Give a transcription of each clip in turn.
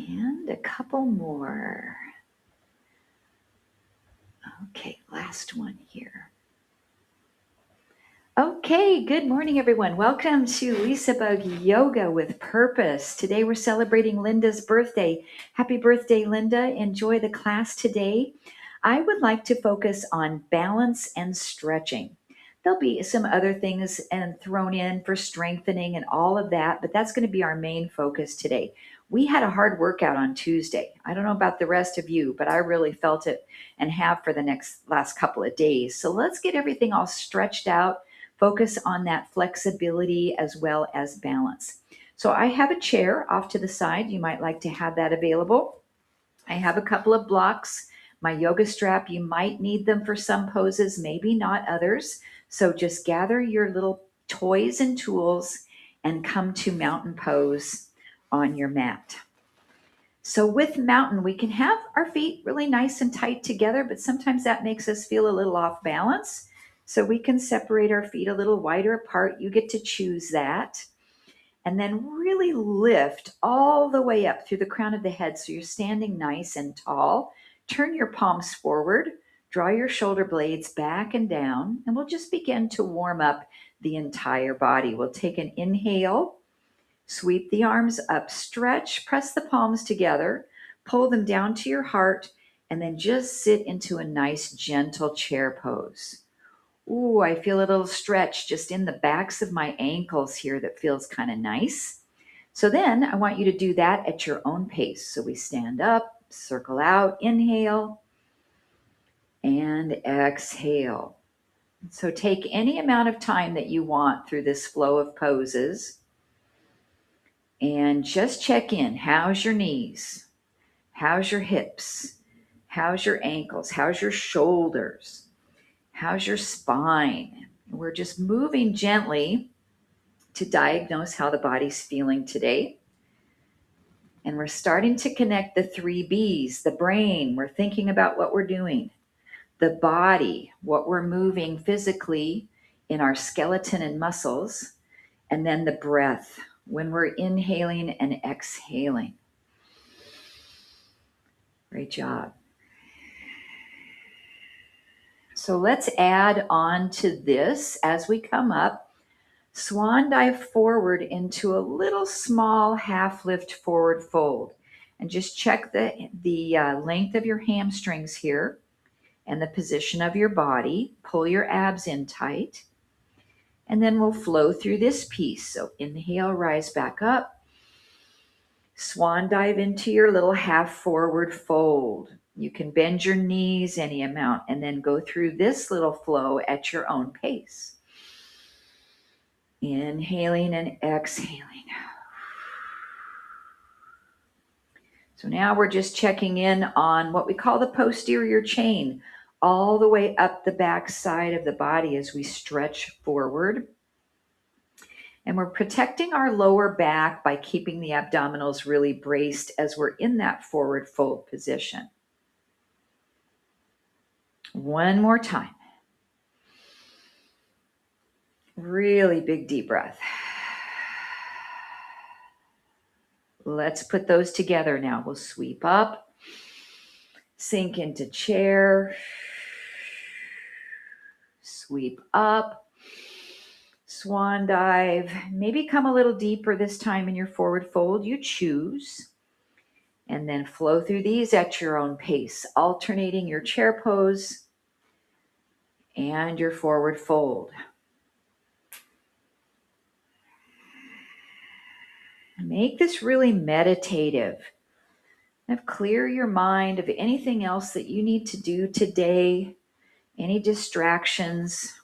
And a couple more. Okay, last one here. Okay, good morning, everyone. Welcome to LisaBug Yoga with Purpose. Today we're celebrating Linda's birthday. Happy birthday, Linda. Enjoy the class today. I would like to focus on balance and stretching. There'll be some other things and thrown in for strengthening and all of that, but that's going to be our main focus today. We had a hard workout on Tuesday. I don't know about the rest of you, but I really felt it and have for the last couple of days. So let's get everything all stretched out. Focus on that flexibility as well as balance. So I have a chair off to the side. You might like to have that available. I have a couple of blocks. My yoga strap, you might need them for some poses, maybe not others. So just gather your little toys and tools and come to mountain pose on your mat. So with mountain, we can have our feet really nice and tight together, but sometimes that makes us feel a little off balance. So we can separate our feet a little wider apart. You get to choose that. And then really lift all the way up through the crown of the head so you're standing nice and tall. Turn your palms forward. Draw your shoulder blades back and down. And we'll just begin to warm up the entire body. We'll take an inhale. Sweep the arms up, stretch, press the palms together, pull them down to your heart, and then just sit into a nice gentle chair pose. Ooh, I feel a little stretch just in the backs of my ankles here that feels kind of nice. So then I want you to do that at your own pace. So we stand up, circle out, inhale, and exhale. So take any amount of time that you want through this flow of poses. And just check in. How's your knees? How's your hips? How's your ankles? How's your shoulders? How's your spine? We're just moving gently to diagnose how the body's feeling today. And we're starting to connect the 3 B's, the brain, we're thinking about what we're doing, the body, what we're moving physically in our skeleton and muscles, and then the breath, when we're inhaling and exhaling. Great job. So let's add on to this as we come up. Swan dive forward into a little small half lift forward fold. And just check the length of your hamstrings here and the position of your body. Pull your abs in tight. And then we'll flow through this piece. So inhale, rise back up. Swan dive into your little half forward fold. You can bend your knees any amount and then go through this little flow at your own pace. Inhaling and exhaling. So now we're just checking in on what we call the posterior chain, all the way up the back side of the body as we stretch forward. And we're protecting our lower back by keeping the abdominals really braced as we're in that forward fold position. One more time. Really big deep breath. Let's put those together now. We'll sweep up, sink into chair, sweep up, swan dive, maybe come a little deeper this time in your forward fold. You choose. And then flow through these at your own pace, alternating your chair pose and your forward fold. Make this really meditative. Clear your mind of anything else that you need to do today, any distractions.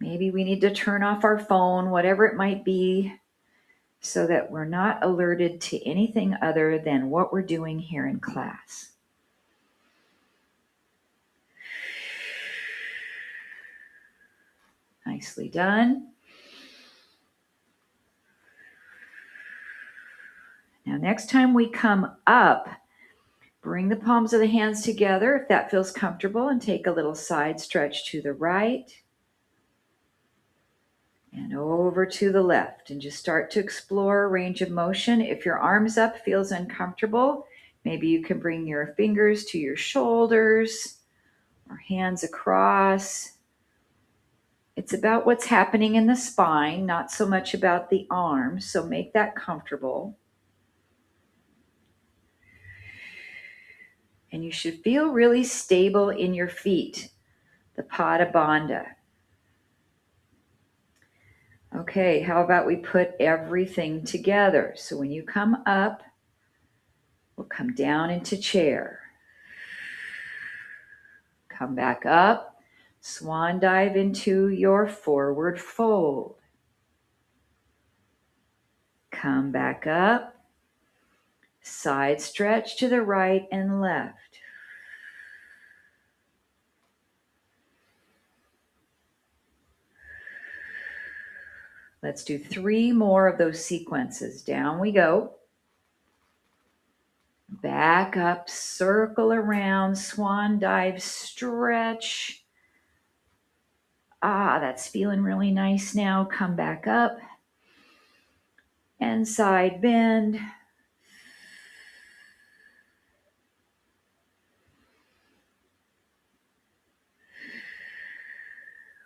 Maybe we need to turn off our phone, whatever it might be, so that we're not alerted to anything other than what we're doing here in class. Nicely done. Now, next time we come up, bring the palms of the hands together if that feels comfortable and take a little side stretch to the right and over to the left, and just start to explore a range of motion. If your arms up feels uncomfortable, maybe you can bring your fingers to your shoulders or hands across. It's about what's happening in the spine, not so much about the arms, so make that comfortable. And you should feel really stable in your feet, the Pada Bandha. Okay, how about we put everything together? So when you come up, we'll come down into chair. Come back up, swan dive into your forward fold. Come back up, side stretch to the right and left. Let's do 3 more of those sequences. Down we go. Back up, circle around, swan dive, stretch. That's feeling really nice now. Come back up and side bend.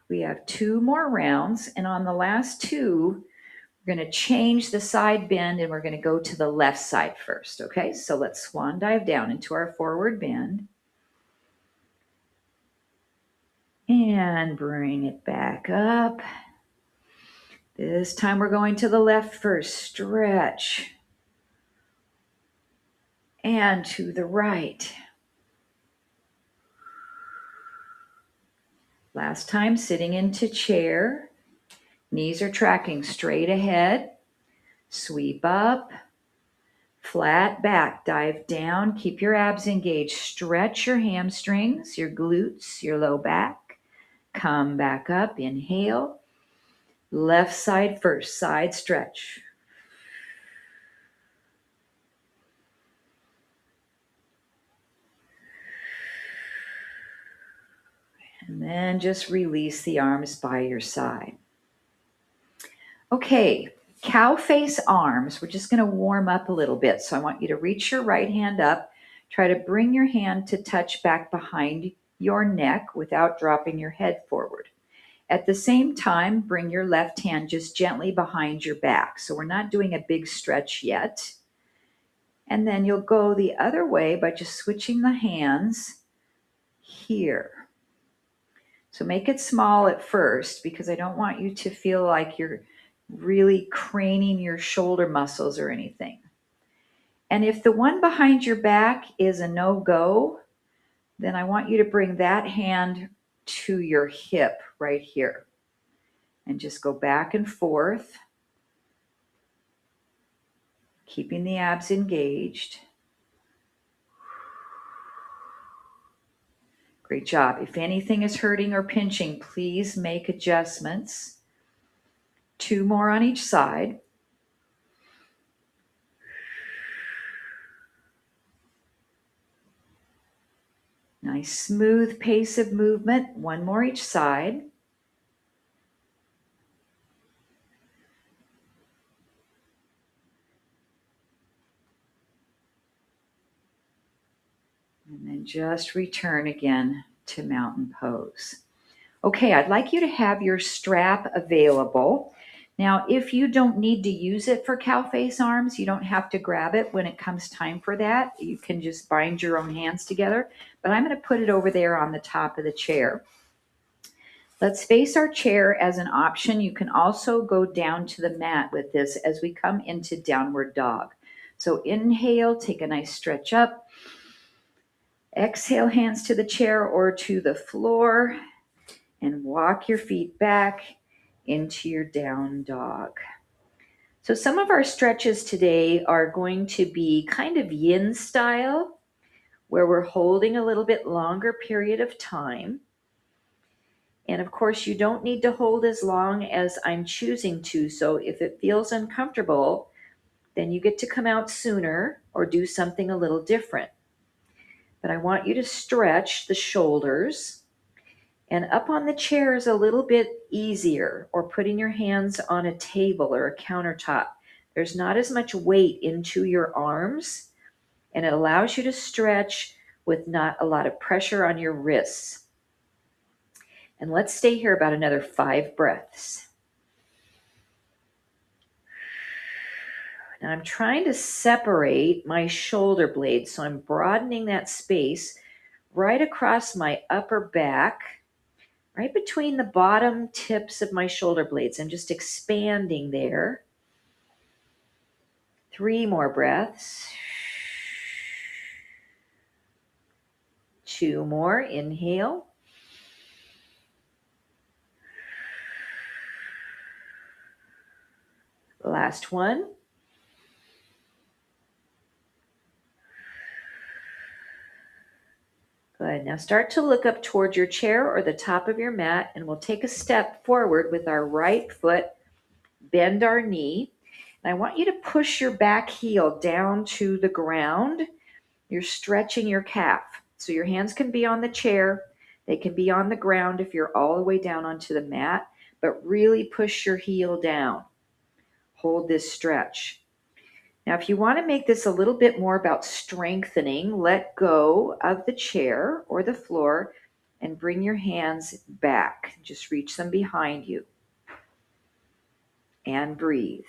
We have 2 more rounds, and on the last 2, we're going to change the side bend and we're going to go to the left side first. Okay, so let's swan dive down into our forward bend. And bring it back up. This time we're going to the left first. Stretch. And to the right. Last time, sitting into chair. Knees are tracking straight ahead. Sweep up. Flat back. Dive down. Keep your abs engaged. Stretch your hamstrings, your glutes, your low back. Come back up. Inhale. Left side first. Side stretch. And then just release the arms by your side. Okay, cow face arms. We're just going to warm up a little bit. So I want you to reach your right hand up. Try to bring your hand to touch back behind your neck without dropping your head forward. At the same time, bring your left hand just gently behind your back. So we're not doing a big stretch yet. And then you'll go the other way by just switching the hands here. So make it small at first because I don't want you to feel like you're really craning your shoulder muscles or anything. And if the one behind your back is a no-go, then I want you to bring that hand to your hip right here and just go back and forth, keeping the abs engaged. Great job. If anything is hurting or pinching, please make adjustments. 2 more on each side. Nice smooth pace of movement. 1 more each side. And then just return again to mountain pose. Okay, I'd like you to have your strap available. Now, if you don't need to use it for cow face arms, you don't have to grab it when it comes time for that. You can just bind your own hands together, but I'm going to put it over there on the top of the chair. Let's face our chair as an option. You can also go down to the mat with this as we come into downward dog. So inhale, take a nice stretch up. Exhale, hands to the chair or to the floor, and walk your feet back into your down dog. So some of our stretches today are going to be kind of yin style, where we're holding a little bit longer period of time. And of course, you don't need to hold as long as I'm choosing to. So if it feels uncomfortable, then you get to come out sooner or do something a little different. But I want you to stretch the shoulders And up on the chair is a little bit easier, or putting your hands on a table or a countertop. There's not as much weight into your arms, and it allows you to stretch with not a lot of pressure on your wrists. And let's stay here about another 5 breaths. Now I'm trying to separate my shoulder blades, so I'm broadening that space right across my upper back, right between the bottom tips of my shoulder blades. I'm just expanding there. 3 more breaths. 2 more. Inhale. Last one. Good. Now start to look up towards your chair or the top of your mat, and we'll take a step forward with our right foot. Bend our knee. And I want you to push your back heel down to the ground. You're stretching your calf. So your hands can be on the chair. They can be on the ground if you're all the way down onto the mat, but really push your heel down. Hold this stretch. Now, if you want to make this a little bit more about strengthening, let go of the chair or the floor and bring your hands back. Just reach them behind you. And breathe.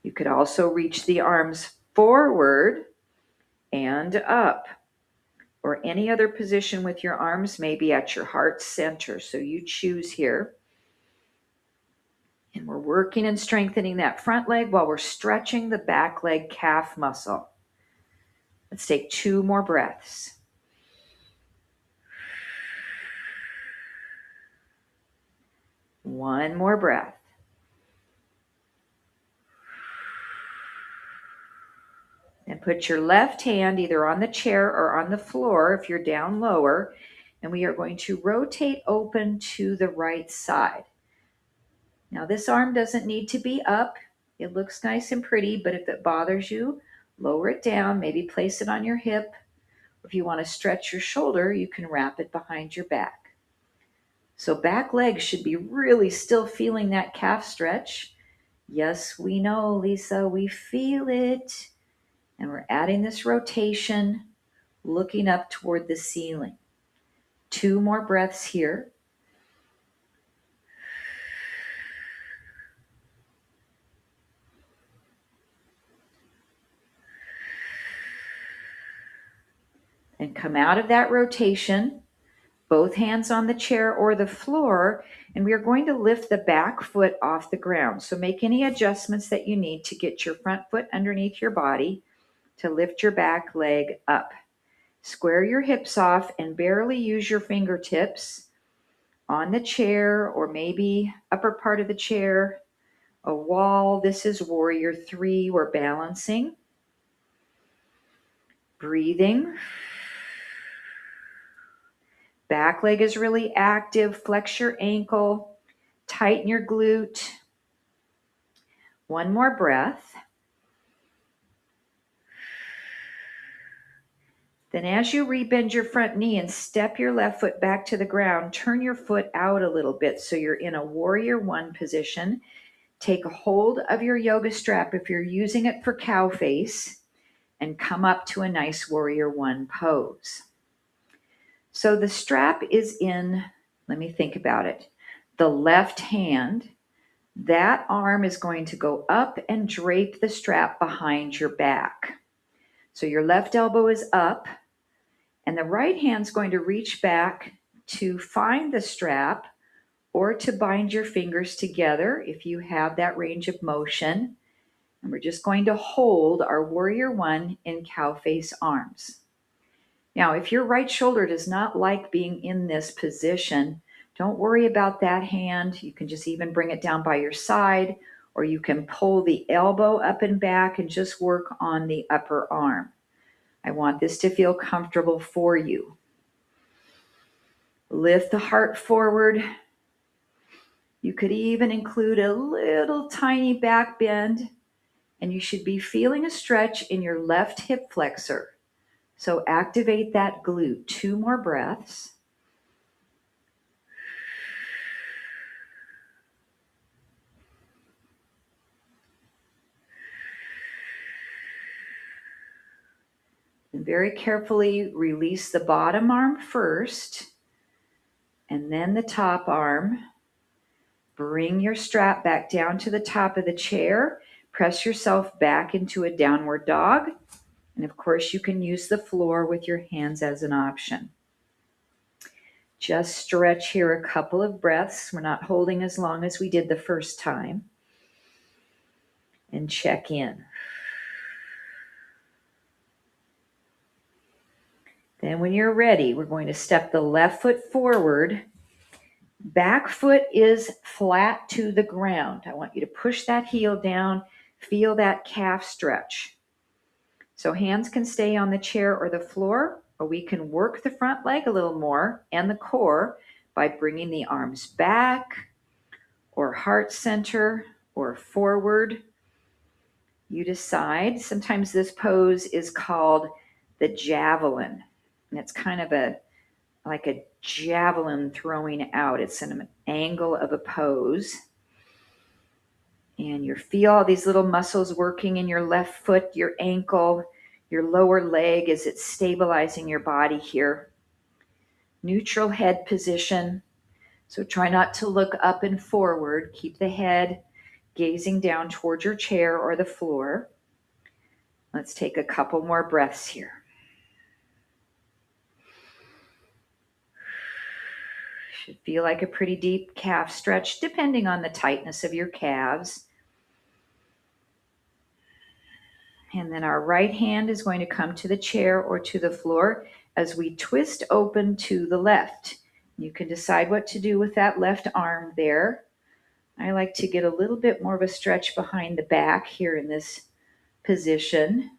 You could also reach the arms forward and up, or any other position with your arms, maybe at your heart center. So you choose here. And we're working and strengthening that front leg while we're stretching the back leg calf muscle. Let's take 2 more breaths. One more breath. And put your left hand either on the chair or on the floor if you're down lower. And we are going to rotate open to the right side. Now this arm doesn't need to be up. It looks nice and pretty, but if it bothers you, lower it down, maybe place it on your hip. If you want to stretch your shoulder, you can wrap it behind your back. So back leg should be really still feeling that calf stretch. Yes, we know, Lisa, we feel it. And we're adding this rotation, looking up toward the ceiling. 2 more breaths here. And come out of that rotation, both hands on the chair or the floor, and we are going to lift the back foot off the ground. So make any adjustments that you need to get your front foot underneath your body to lift your back leg up. Square your hips off and barely use your fingertips on the chair or maybe upper part of the chair, a wall. This is warrior 3. We're balancing. Breathing. Back leg is really active. Flex your ankle. Tighten your glute. 1 more breath. Then as you rebend your front knee and step your left foot back to the ground, turn your foot out a little bit so you're in a warrior 1 position. Take a hold of your yoga strap if you're using it for cow face and come up to a nice warrior 1 pose. So the strap is in, let me think about it, the left hand. That arm is going to go up and drape the strap behind your back. So your left elbow is up, and the right hand's going to reach back to find the strap or to bind your fingers together if you have that range of motion. And we're just going to hold our warrior 1 in cow face arms. Now, if your right shoulder does not like being in this position, don't worry about that hand. You can just even bring it down by your side, or you can pull the elbow up and back and just work on the upper arm. I want this to feel comfortable for you. Lift the heart forward. You could even include a little tiny back bend, and you should be feeling a stretch in your left hip flexor. So activate that glute. 2 more breaths. And very carefully release the bottom arm first, and then the top arm. Bring your strap back down to the top of the chair. Press yourself back into a downward dog. And of course, you can use the floor with your hands as an option. Just stretch here a couple of breaths. We're not holding as long as we did the first time. And check in. Then when you're ready, we're going to step the left foot forward. Back foot is flat to the ground. I want you to push that heel down. Feel that calf stretch. So hands can stay on the chair or the floor, or we can work the front leg a little more and the core by bringing the arms back or heart center or forward. You decide. Sometimes this pose is called the javelin, and it's kind of like a javelin throwing out. It's an angle of a pose. And you feel all these little muscles working in your left foot, your ankle, your lower leg as it's stabilizing your body here. Neutral head position. So try not to look up and forward. Keep the head gazing down towards your chair or the floor. Let's take a couple more breaths here. Should feel like a pretty deep calf stretch, depending on the tightness of your calves. And then our right hand is going to come to the chair or to the floor as we twist open to the left. You can decide what to do with that left arm there. I like to get a little bit more of a stretch behind the back here in this position.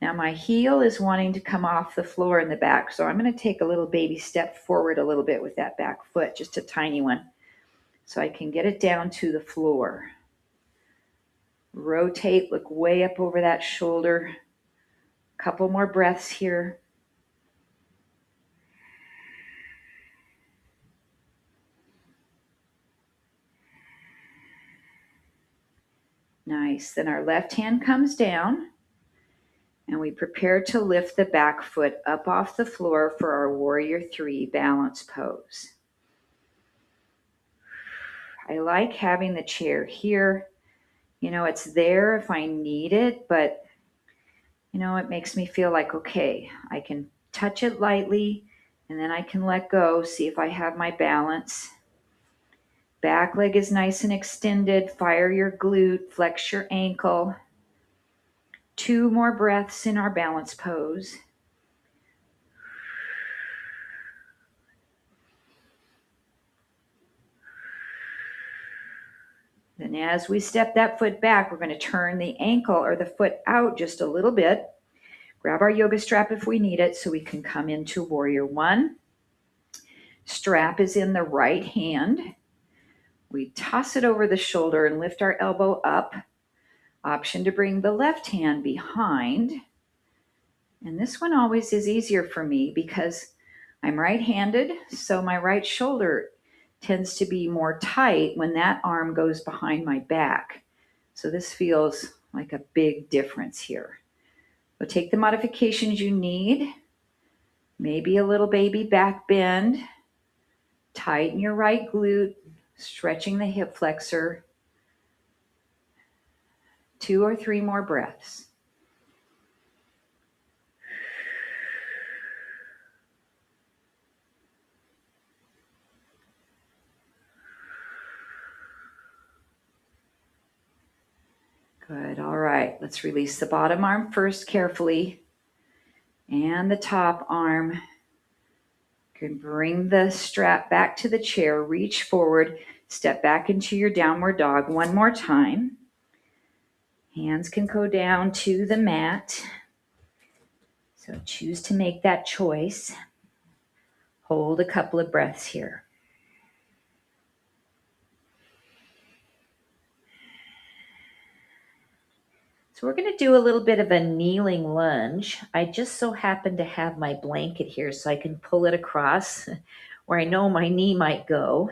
Now my heel is wanting to come off the floor in the back, so I'm going to take a little baby step forward a little bit with that back foot, just a tiny one, so I can get it down to the floor. Rotate, look way up over that shoulder. Couple more breaths here. Nice. Then our left hand comes down and we prepare to lift the back foot up off the floor for our Warrior 3 balance pose. I like having the chair here. You know, it's there if I need it, but you know, it makes me feel like, okay, I can touch it lightly and then I can let go, see if I have my balance. Back leg is nice and extended. Fire your glute, flex your ankle. 2 more breaths in our balance pose. Then as we step that foot back, we're going to turn the ankle or the foot out just a little bit. Grab our yoga strap if we need it so we can come into Warrior 1. Strap is in the right hand. We toss it over the shoulder and lift our elbow up. Option to bring the left hand behind. And this one always is easier for me because I'm right-handed, so my right shoulder tends to be more tight when that arm goes behind my back. So this feels like a big difference here. So take the modifications you need. Maybe a little baby back bend. Tighten your right glute, stretching the hip flexor. 2 or 3 more breaths. Good. All right. Let's release the bottom arm first carefully. And the top arm. You can bring the strap back to the chair. Reach forward. Step back into your downward dog one more time. Hands can go down to the mat. So choose to make that choice. Hold a couple of breaths here. So we're going to do a little bit of a kneeling lunge. I just so happen to have my blanket here so I can pull it across where I know my knee might go.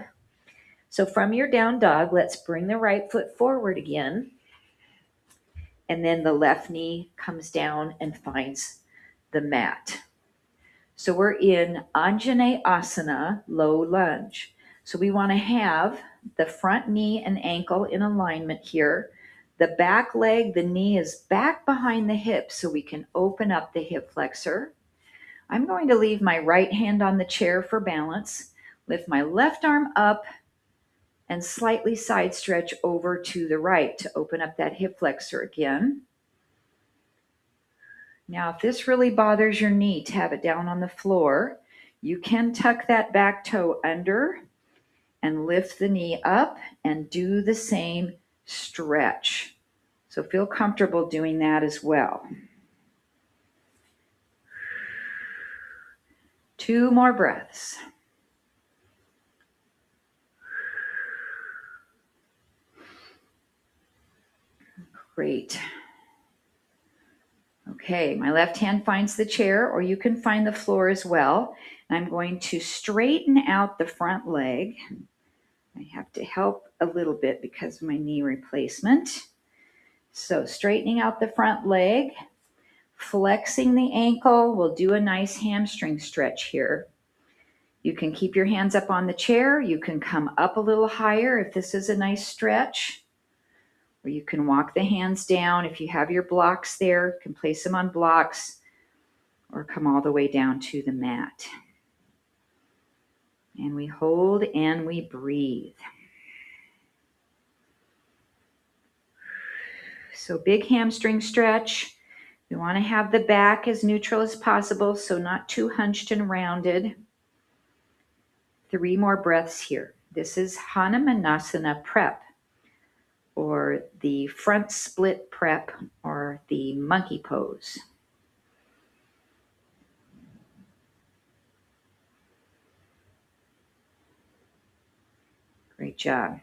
So from your down dog, let's bring the right foot forward again. And then the left knee comes down and finds the mat. So we're in Anjaneyasana, low lunge. So we want to have the front knee and ankle in alignment here. The back leg, the knee is back behind the hip so we can open up the hip flexor. I'm going to leave my right hand on the chair for balance, lift my left arm up, and slightly side stretch over to the right to open up that hip flexor again. Now, if this really bothers your knee to have it down on the floor, you can tuck that back toe under and lift the knee up and do the same stretch. So feel comfortable doing that as well. 2 more breaths. Great. Okay, my left hand finds the chair, or you can find the floor as well. I'm going to straighten out the front leg. I have to help a little bit because of my knee replacement. So straightening out the front leg, flexing the ankle. We'll do a nice hamstring stretch here. You can keep your hands up on the chair. You can come up a little higher if this is a nice stretch. Or you can walk the hands down. If you have your blocks there, you can place them on blocks or come all the way down to the mat. And we hold and we breathe. So big hamstring stretch. We want to have the back as neutral as possible, so not too hunched and rounded. 3 more breaths here. This is Hanumanasana prep, or the front split prep, or the monkey pose. Great job.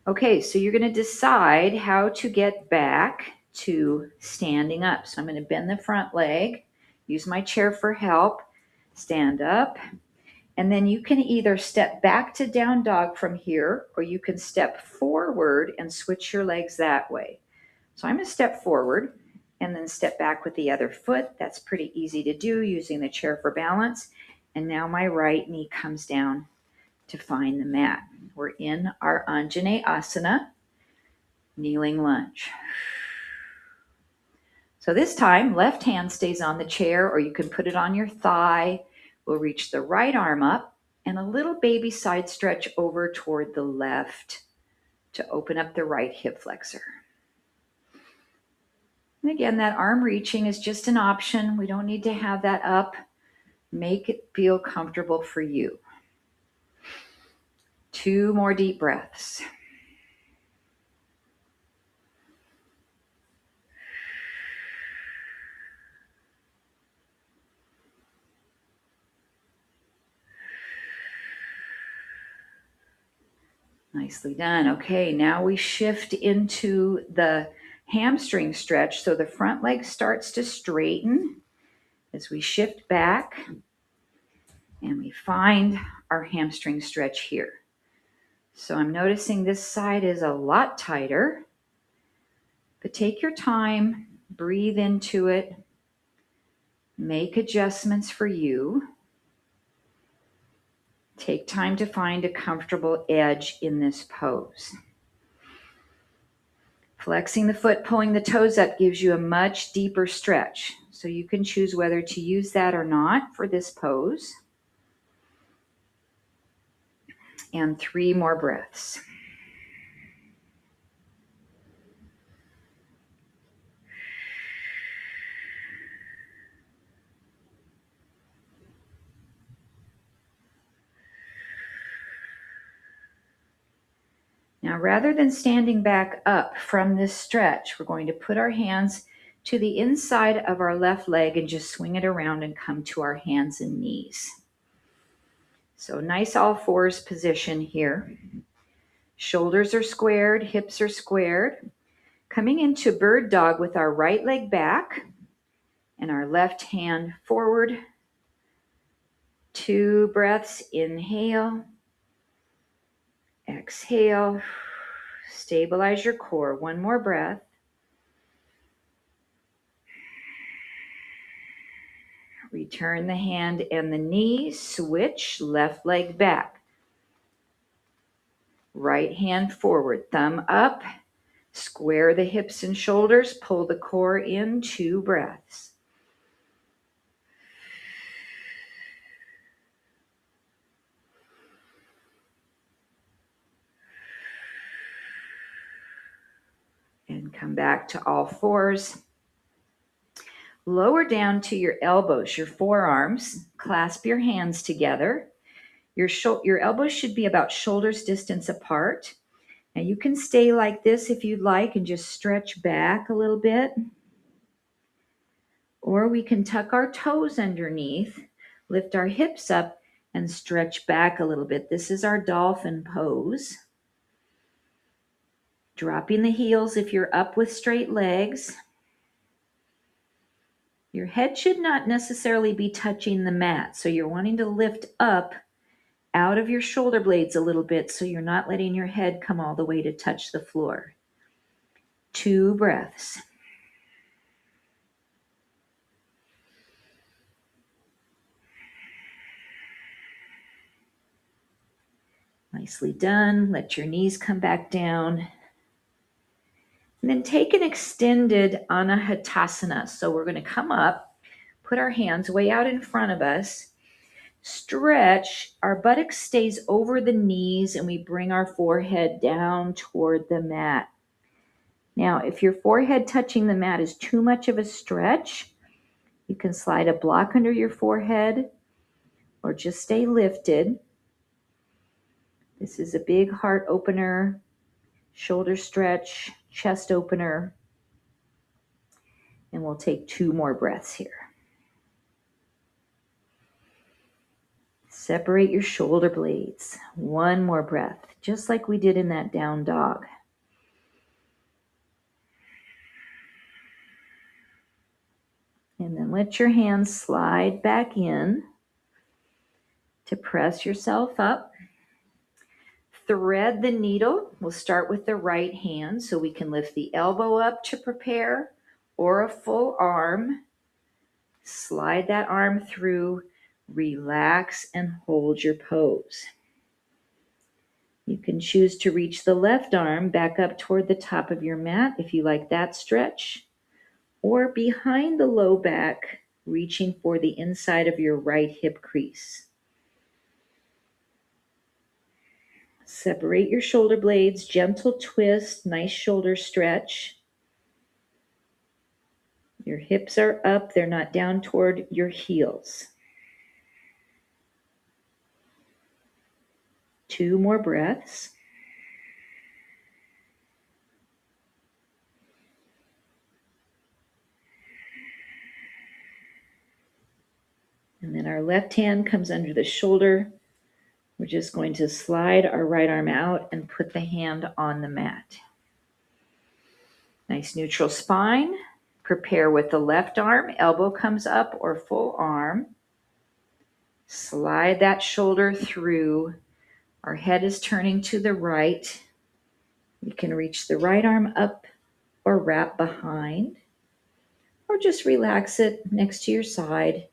Okay, so you're going to decide how to get back to standing up. So I'm going to bend the front leg, use my chair for help, stand up, and then you can either step back to down dog from here, or you can step forward and switch your legs that way. So I'm going to step forward and then step back with the other foot. That's pretty easy to do using the chair for balance. And now my right knee comes down to find the mat. We're in our Anjaneyasana, kneeling lunge. So this time, left hand stays on the chair, or you can put it on your thigh. We'll reach the right arm up and a little baby side stretch over toward the left to open up the right hip flexor. And again, that arm reaching is just an option. We don't need to have that up. Make it feel comfortable for you. 2 more deep breaths. Nicely done. Okay, now we shift into the hamstring stretch. So the front leg starts to straighten as we shift back and we find our hamstring stretch here. So I'm noticing this side is a lot tighter, but take your time, breathe into it, make adjustments for you. Take time to find a comfortable edge in this pose. Flexing the foot, pulling the toes up gives you a much deeper stretch. So you can choose whether to use that or not for this pose. And 3 more breaths. Now, rather than standing back up from this stretch, we're going to put our hands to the inside of our left leg and just swing it around and come to our hands and knees. So nice all fours position here. Shoulders are squared, hips are squared. Coming into bird dog with our right leg back and our left hand forward. 2 breaths, inhale, exhale, stabilize your core. 1 more breath. Return the hand and the knee, switch, left leg back. Right hand forward, thumb up, square the hips and shoulders, pull the core in, 2 breaths. And come back to all fours. Lower down to your elbows, your forearms. Clasp your hands together. Your elbows should be about shoulders distance apart. Now you can stay like this if you'd like and just stretch back a little bit. Or we can tuck our toes underneath, lift our hips up, and stretch back a little bit. This is our dolphin pose. Dropping the heels if you're up with straight legs. Your head should not necessarily be touching the mat, so you're wanting to lift up out of your shoulder blades a little bit so you're not letting your head come all the way to touch the floor. 2 breaths. Nicely done. Let your knees come back down. And then take an extended Anahatasana. So we're going to come up, put our hands way out in front of us, stretch, our buttocks stays over the knees, and we bring our forehead down toward the mat. Now, if your forehead touching the mat is too much of a stretch, you can slide a block under your forehead or just stay lifted. This is a big heart opener, shoulder stretch, chest opener. And we'll take 2 more breaths here. Separate your shoulder blades. 1 more breath, just like we did in that down dog. And then let your hands slide back in to press yourself up. Thread the needle. We'll start with the right hand so we can lift the elbow up to prepare, or a full arm. Slide that arm through, relax, and hold your pose. You can choose to reach the left arm back up toward the top of your mat if you like that stretch, or behind the low back, reaching for the inside of your right hip crease. Separate your shoulder blades, gentle twist, nice shoulder stretch. Your hips are up, they're not down toward your heels. 2 more breaths. And then our left hand comes under the shoulder. We're just going to slide our right arm out and put the hand on the mat. Nice neutral spine. Prepare with the left arm, elbow comes up or full arm. Slide that shoulder through. Our head is turning to the right. You can reach the right arm up or wrap behind, or just relax it next to your side.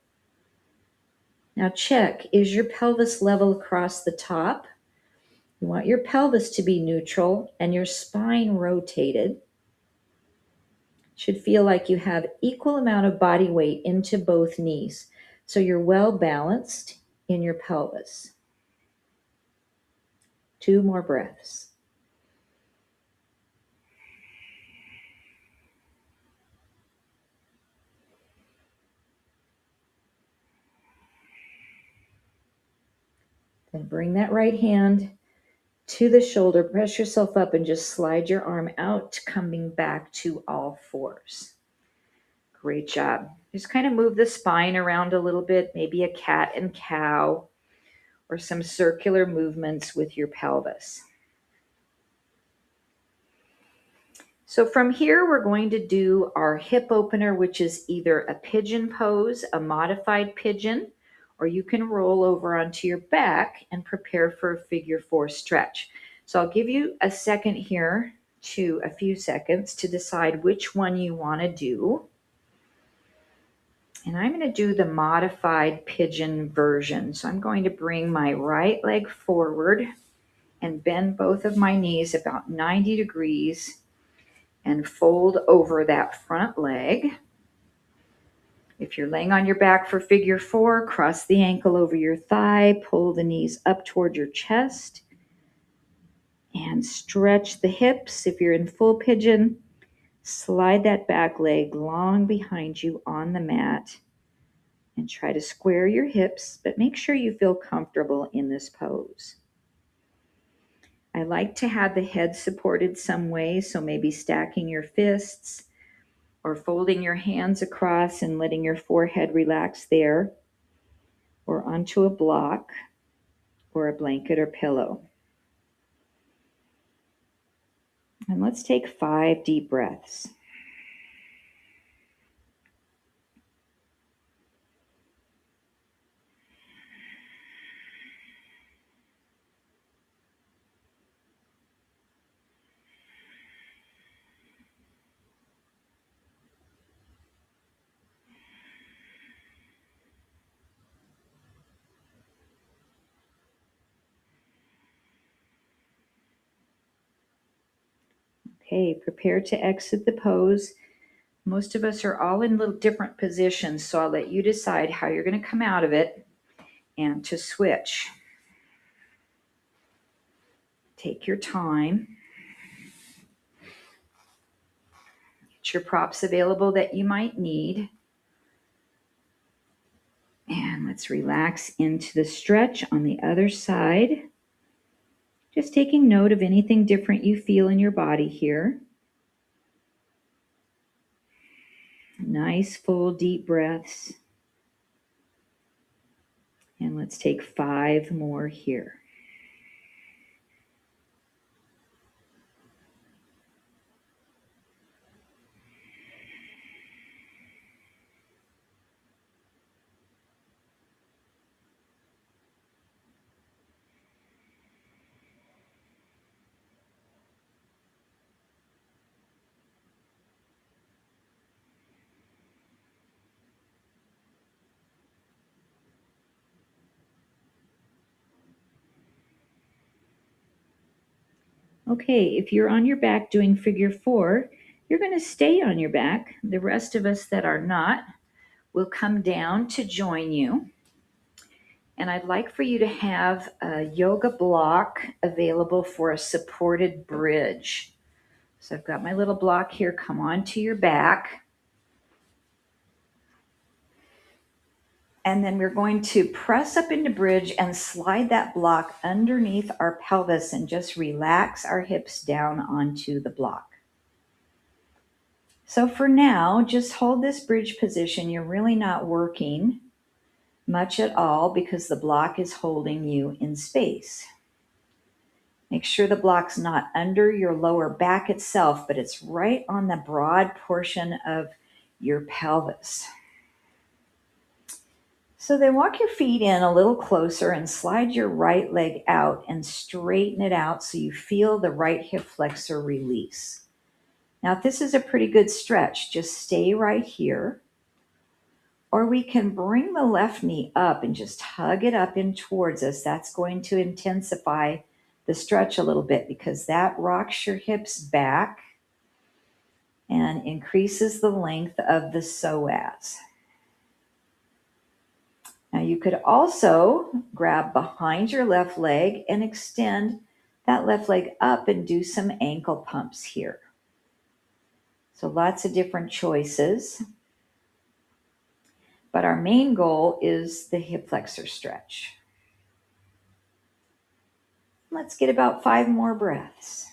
Now check, is your pelvis level across the top? You want your pelvis to be neutral and your spine rotated. Should feel like you have equal amount of body weight into both knees, so you're well balanced in your pelvis. 2 more breaths. Then bring that right hand to the shoulder, press yourself up and just slide your arm out, coming back to all fours. Great job. Just kind of move the spine around a little bit, maybe a cat and cow, or some circular movements with your pelvis. So from here, we're going to do our hip opener, which is either a pigeon pose, a modified pigeon, or you can roll over onto your back and prepare for a figure 4 stretch. So I'll give you a second here, a few seconds to decide which one you want to do. And I'm going to do the modified pigeon version. So I'm going to bring my right leg forward and bend both of my knees about 90 degrees and fold over that front leg. If you're laying on your back for figure 4, cross the ankle over your thigh, pull the knees up toward your chest, and stretch the hips. If you're in full pigeon, slide that back leg long behind you on the mat and try to square your hips, but make sure you feel comfortable in this pose. I like to have the head supported some way, so maybe stacking your fists or folding your hands across and letting your forehead relax there, or onto a block or a blanket or pillow. And let's take 5 deep breaths. Okay, prepare to exit the pose. Most of us are all in little different positions, so I'll let you decide how you're going to come out of it and to switch. Take your time. Get your props available that you might need. And let's relax into the stretch on the other side. Just taking note of anything different you feel in your body here. Nice, full, deep breaths. And let's take 5 more here. Okay, if you're on your back doing figure 4, you're going to stay on your back. The rest of us that are not will come down to join you. And I'd like for you to have a yoga block available for a supported bridge. So I've got my little block here. Come onto your back. And then we're going to press up into bridge and slide that block underneath our pelvis and just relax our hips down onto the block. So for now, just hold this bridge position. You're really not working much at all because the block is holding you in space. Make sure the block's not under your lower back itself, but it's right on the broad portion of your pelvis. So then walk your feet in a little closer and slide your right leg out and straighten it out so you feel the right hip flexor release. Now, if this is a pretty good stretch, just stay right here. Or we can bring the left knee up and just hug it up in towards us. That's going to intensify the stretch a little bit because that rocks your hips back and increases the length of the psoas. Now you could also grab behind your left leg and extend that left leg up and do some ankle pumps here. So lots of different choices. But our main goal is the hip flexor stretch. Let's get about 5 more breaths.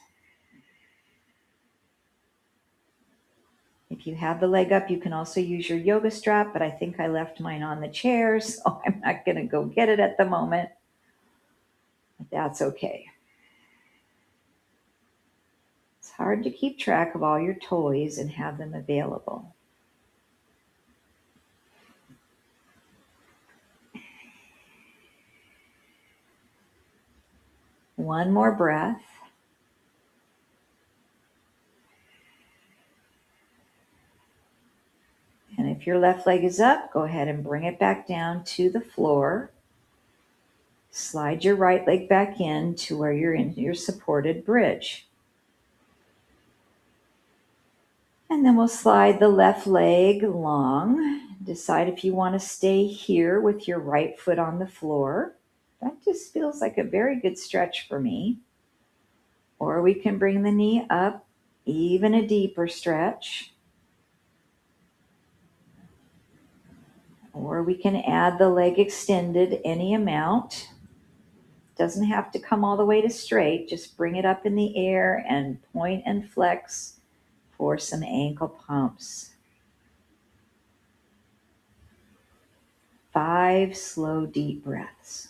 If you have the leg up, you can also use your yoga strap, but I think I left mine on the chair, so I'm not going to go get it at the moment. But that's okay. It's hard to keep track of all your toys and have them available. One more breath. And if your left leg is up, go ahead and bring it back down to the floor. Slide your right leg back in to where you're in your supported bridge. And then we'll slide the left leg along. Decide if you want to stay here with your right foot on the floor. That just feels like a very good stretch for me. Or we can bring the knee up, even a deeper stretch. Or we can add the leg extended any amount. Doesn't have to come all the way to straight. Just bring it up in the air and point and flex for some ankle pumps. 5 slow, deep breaths.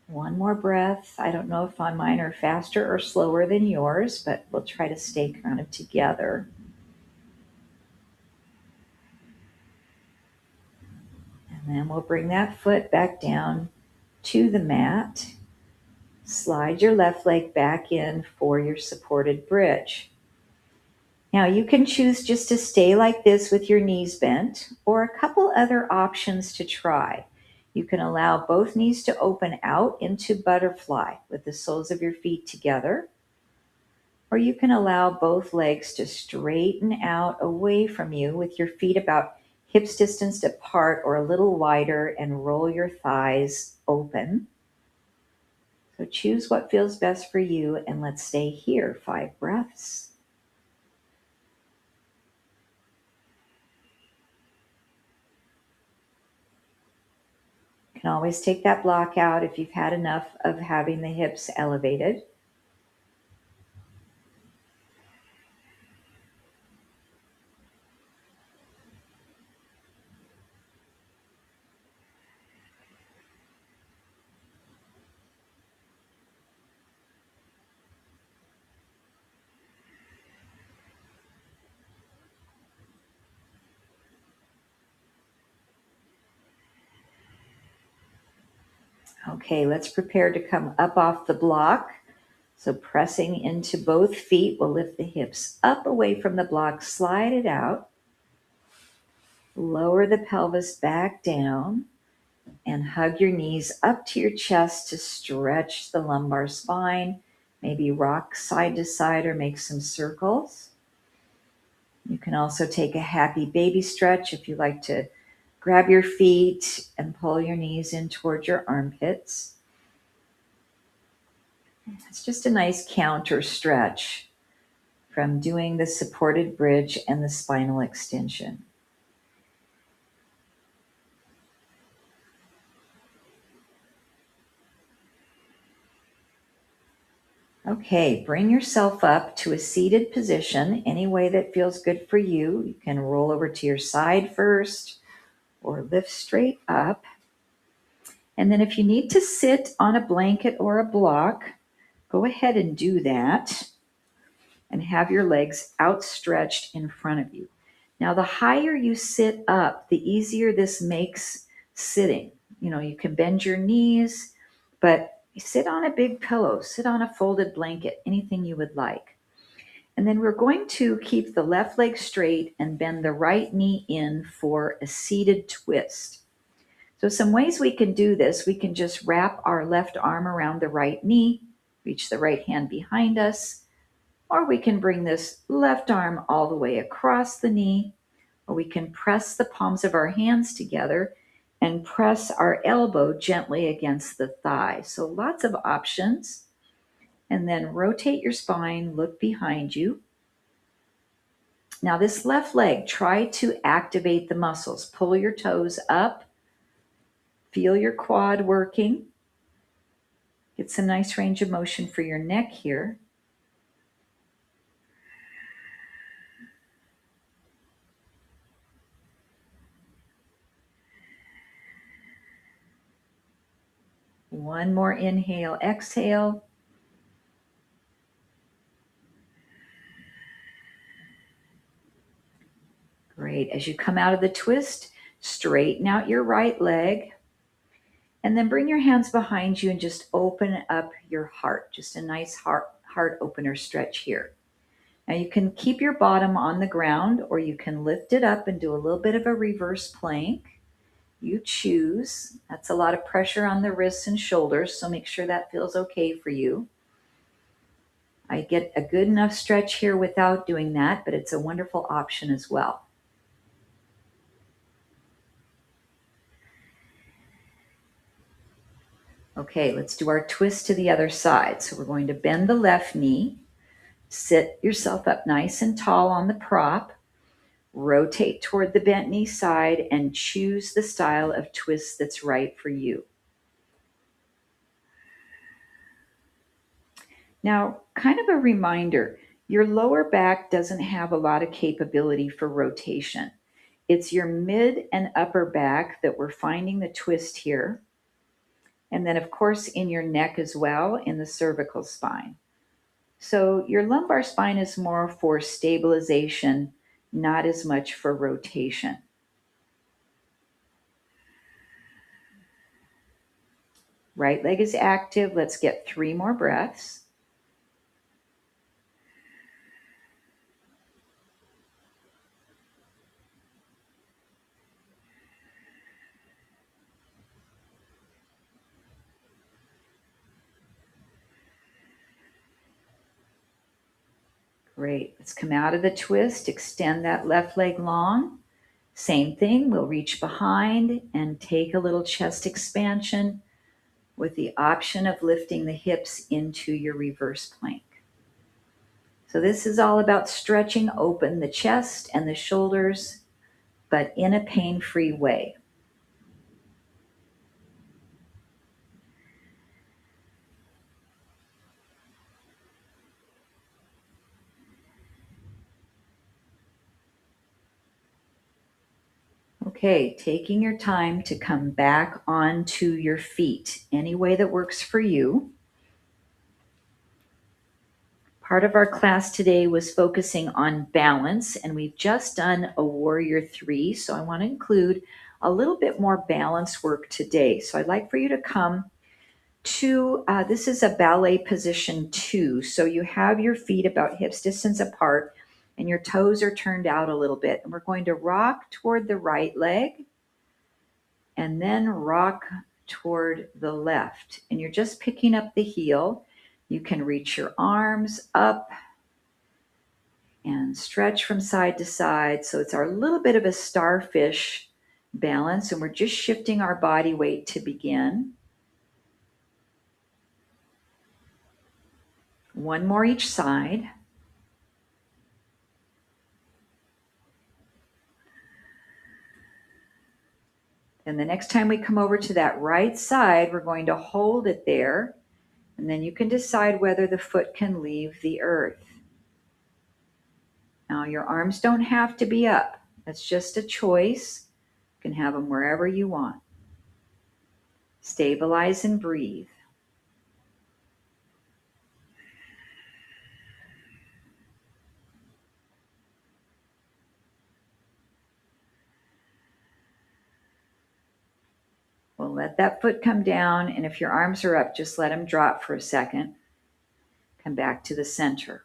One more breath. I don't know if mine are faster or slower than yours, but we'll try to stay kind of together. And then we'll bring that foot back down to the mat. Slide your left leg back in for your supported bridge. Now you can choose just to stay like this with your knees bent, or a couple other options to try. You can allow both knees to open out into butterfly with the soles of your feet together, or you can allow both legs to straighten out away from you with your feet about hips distance apart or a little wider, and roll your thighs open. So choose what feels best for you, and let's stay here. 5 breaths. You can always take that block out if you've had enough of having the hips elevated. Okay, let's prepare to come up off the block. So pressing into both feet, we'll lift the hips up away from the block, slide it out, lower the pelvis back down, and hug your knees up to your chest to stretch the lumbar spine. Maybe rock side to side or make some circles. You can also take a happy baby stretch if you like to grab your feet and pull your knees in toward your armpits. It's just a nice counter stretch from doing the supported bridge and the spinal extension. Okay, bring yourself up to a seated position any way that feels good for you. You can roll over to your side first or lift straight up. And then if you need to sit on a blanket or a block, go ahead and do that and have your legs outstretched in front of you. Now, the higher you sit up, the easier this makes sitting. You can bend your knees, but sit on a big pillow, sit on a folded blanket, anything you would like. And then we're going to keep the left leg straight and bend the right knee in for a seated twist. So some ways we can do this: we can just wrap our left arm around the right knee, reach the right hand behind us, or we can bring this left arm all the way across the knee, or we can press the palms of our hands together and press our elbow gently against the thigh. So lots of options. And then rotate your spine, look behind you. Now this left leg, try to activate the muscles. Pull your toes up. Feel your quad working. Get some nice range of motion for your neck here. One more inhale, exhale. Great. As you come out of the twist, straighten out your right leg. And then bring your hands behind you and just open up your heart. Just a nice heart opener stretch here. Now you can keep your bottom on the ground, or you can lift it up and do a little bit of a reverse plank. You choose. That's a lot of pressure on the wrists and shoulders, so make sure that feels okay for you. I get a good enough stretch here without doing that, but it's a wonderful option as well. Okay, let's do our twist to the other side. So we're going to bend the left knee, sit yourself up nice and tall on the prop, rotate toward the bent knee side, and choose the style of twist that's right for you. Now, kind of a reminder, your lower back doesn't have a lot of capability for rotation. It's your mid and upper back that we're finding the twist here. And then, of course, in your neck as well, in the cervical spine. So your lumbar spine is more for stabilization, not as much for rotation. Right leg is active. Let's get 3 more breaths. Great. Let's come out of the twist, extend that left leg long. Same thing, we'll reach behind and take a little chest expansion with the option of lifting the hips into your reverse plank. So this is all about stretching open the chest and the shoulders, but in a pain-free way. Okay, taking your time to come back onto your feet, any way that works for you. Part of our class today was focusing on balance, and we've just done a Warrior 3, so I want to include a little bit more balance work today. So I'd like for you to come to, this is a ballet position 2, so you have your feet about hips distance apart, and your toes are turned out a little bit, and we're going to rock toward the right leg, and then rock toward the left, and you're just picking up the heel. You can reach your arms up and stretch from side to side. So it's our little bit of a starfish balance, and we're just shifting our body weight to begin. One more each side. And the next time we come over to that right side, we're going to hold it there, and then you can decide whether the foot can leave the earth. Now, your arms don't have to be up. That's just a choice. You can have them wherever you want. Stabilize and breathe. We'll let that foot come down, and if your arms are up, just let them drop for a second. Come back to the center.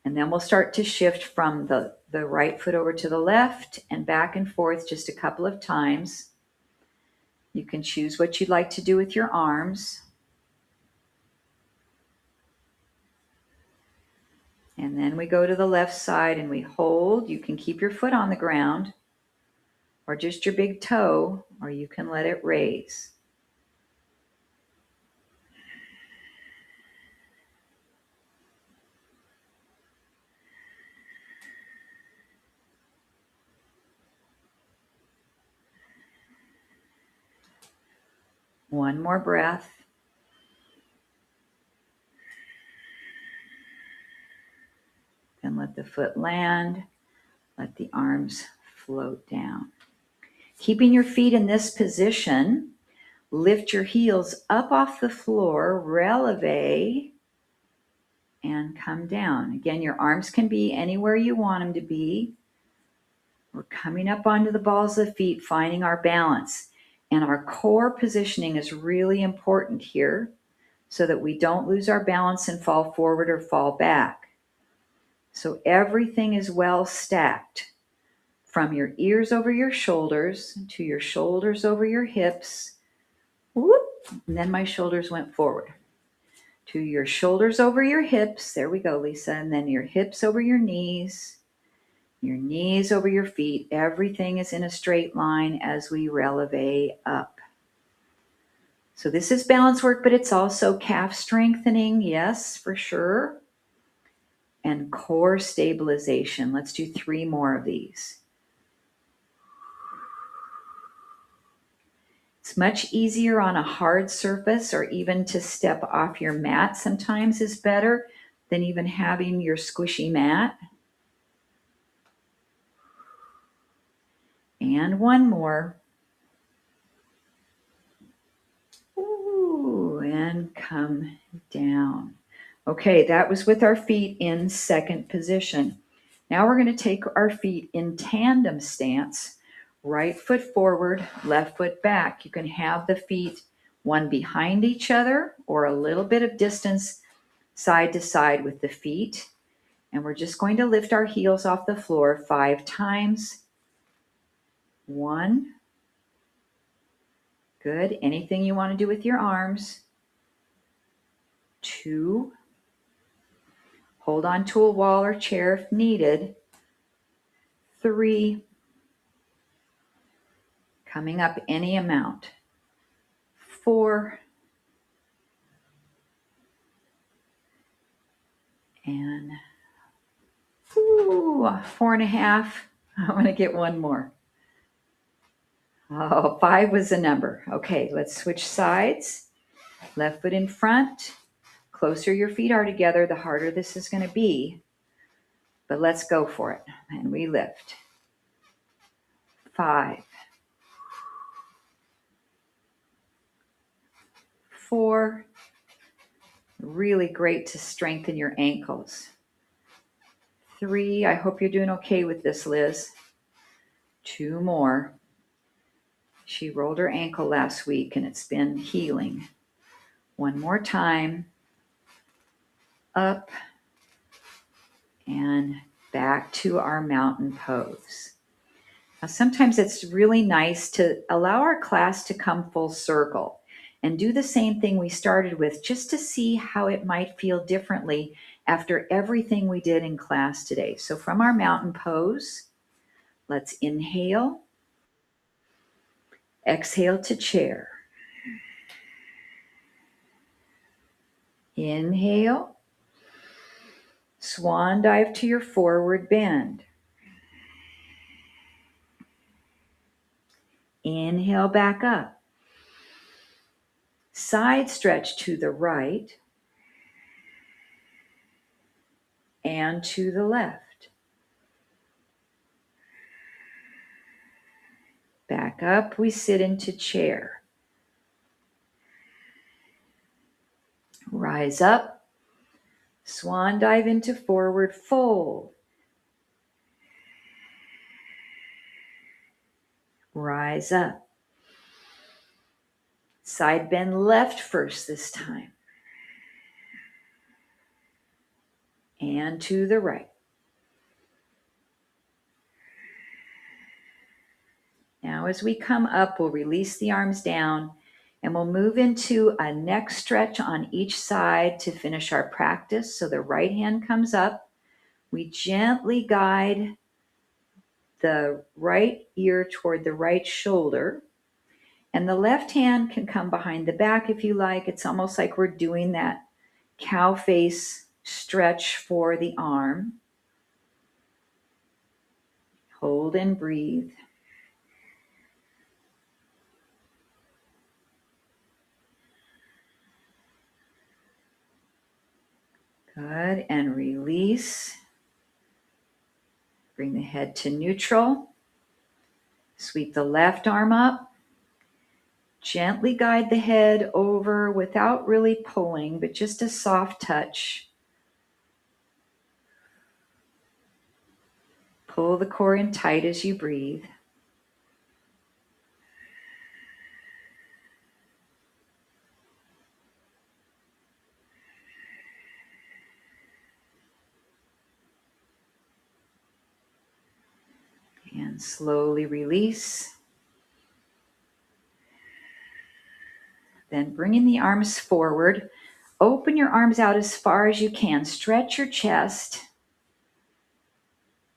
And then we'll start to shift from the right foot over to the left and back and forth just a couple of times. You can choose what you'd like to do with your arms. And then we go to the left side and we hold. You can keep your foot on the ground or just your big toe, or you can let it raise. One more breath. Then let the foot land. Let the arms float down. Keeping your feet in this position, Lift your heels up off the floor, releve, and come down. Again, your arms can be anywhere you want them to be. We're coming up onto the balls of the feet, finding our balance. And our core positioning is really important here so that we don't lose our balance and fall forward or fall back. So everything is well stacked from your ears over your shoulders to your shoulders over your hips. Whoop, and then my shoulders went forward. To your shoulders over your hips. There we go, Lisa. And then your hips over your knees over your feet. Everything is in a straight line as we releve up. So this is balance work, but it's also calf strengthening. Yes, for sure. And core stabilization. Let's do 3 more of these. It's much easier on a hard surface, or even to step off your mat sometimes is better than even having your squishy mat. And 1 more. Ooh, and come down. Okay, that was with our feet in second position. Now we're going to take our feet in tandem stance. Right foot forward, left foot back. You can have the feet one behind each other or a little bit of distance side to side with the feet. And we're just going to lift our heels off the floor 5 times. 1. Good. Anything you want to do with your arms. 2. Hold on to a wall or chair if needed. 3. Coming up any amount. 4. And 4.5. I'm going to get 1 more. 5 was the number. Okay, let's switch sides. Left foot in front. Closer your feet are together, the harder this is going to be. But let's go for it. And we lift. 5. 4. Really great to strengthen your ankles. 3. I hope you're doing okay with this, Liz. 2 more. She rolled her ankle last week and it's been healing. 1 more time. Up and back to our mountain pose. Now, sometimes it's really nice to allow our class to come full circle and do the same thing we started with, just to see how it might feel differently after everything we did in class today. So from our mountain pose, let's inhale, exhale to chair. Inhale, swan dive to your forward bend. Inhale back up. Side stretch to the right and to the left. Back up, we sit into chair. Rise up, swan dive into forward fold. Rise up. Side bend left first this time. And to the right. Now as we come up, we'll release the arms down and we'll move into a neck stretch on each side to finish our practice. So the right hand comes up. We gently guide the right ear toward the right shoulder. And the left hand can come behind the back if you like. It's almost like we're doing that cow face stretch for the arm. Hold and breathe. Good, and release. Bring the head to neutral. Sweep the left arm up. Gently guide the head over without really pulling, but just a soft touch. Pull the core in tight as you breathe. And slowly release. Then bringing the arms forward, open your arms out as far as you can. Stretch your chest.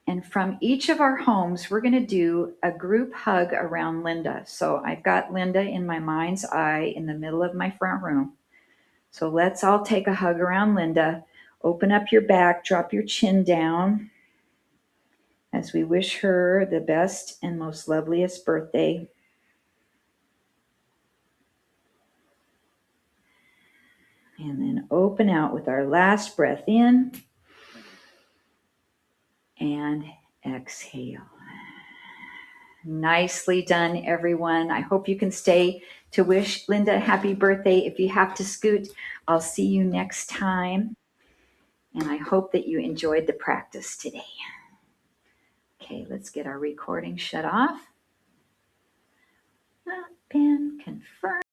And from each of our homes, we're going to do a group hug around Linda. So I've got Linda in my mind's eye in the middle of my front room. So let's all take a hug around Linda. Open up your back, drop your chin down as we wish her the best and most loveliest birthday. And then open out with our last breath in and exhale. Nicely done, everyone. I hope you can stay to wish Linda a happy birthday. If you have to scoot, I'll see you next time. And I hope that you enjoyed the practice today. Okay, let's get our recording shut off. Up and confirm.